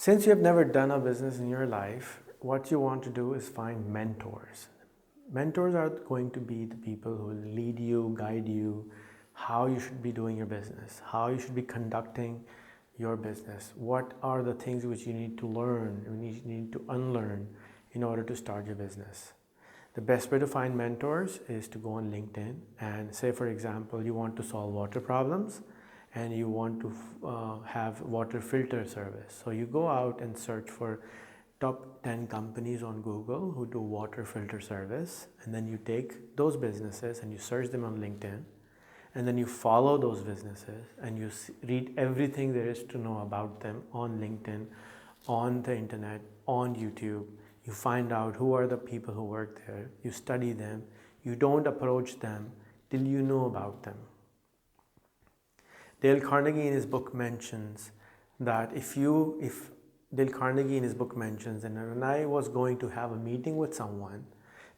Since you have never done a business in your life, what you want to do is find mentors. Mentors are going to be the people who will lead you, guide you, how you should be doing your business, how you should be conducting your business, what are the things which you need to learn, you need to unlearn in order to start your business. The best way to find mentors is to go on LinkedIn and say, for example, you want to solve water problems and you want to have water filter service. So you go out and search for top 10 companies on Google who do water filter service, and then you take those businesses and you search them on LinkedIn, and then you follow those businesses and you read everything there is to know about them on LinkedIn, on the internet, on YouTube. You find out who are the people who work there, you study them, you don't approach them till you know about them. Dale Carnegie in his book mentions that Dale Carnegie in his book mentions that when I was going to have a meeting with someone,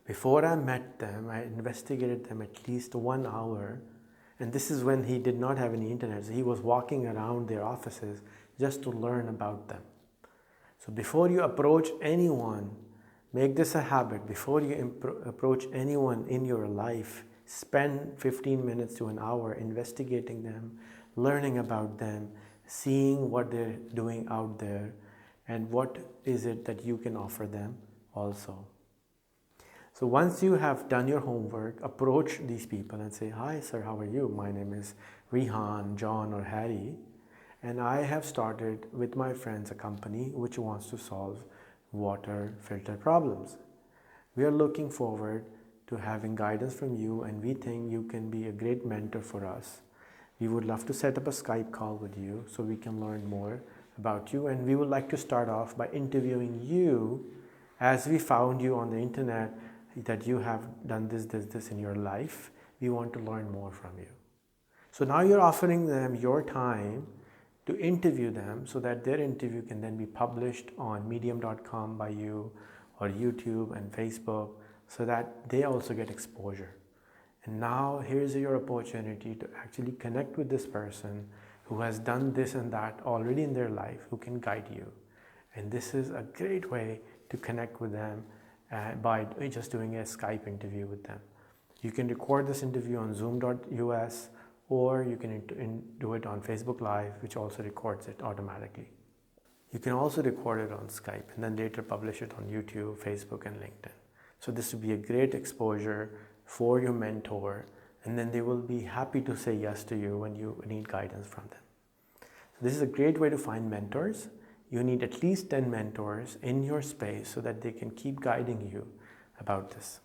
before I met them, I investigated them at least 1 hour, and this is when he did not have any internet, so he was walking around their offices just to learn about them. So before you approach anyone, make this a habit. Before you approach anyone in your life, spend 15 minutes to an hour investigating them, learning about them, seeing what they're doing out there, and what is it that you can offer them also. So once you have done your homework, approach these people and say, "Hi sir, how are you? My name is Rehan, John, or Harry, and I have started with my friends a company which wants to solve water filter problems. We are looking forward to having guidance from you, and we think you can be a great mentor for us. We would love to set up a Skype call with you so we can learn more about you, and we would like to start off by interviewing you, as we found you on the internet that you have done this in your life. We want to learn more from you." So now you're offering them your time to interview them so that their interview can then be published on medium.com by you, or YouTube and Facebook, so that they also get exposure. And now here's your opportunity to actually connect with this person who has done this and that already in their life, who can guide you. And this is a great way to connect with them by just doing a Skype interview with them. You can record this interview on zoom.us, or you can do it on Facebook Live, which also records it automatically. You can also record it on Skype and then later publish it on YouTube, Facebook, and LinkedIn. So this would be a great exposure for your mentor, and then they will be happy to say yes to you when you need guidance from them. So this is a great way to find mentors. You need at least 10 mentors in your space so that they can keep guiding you about this.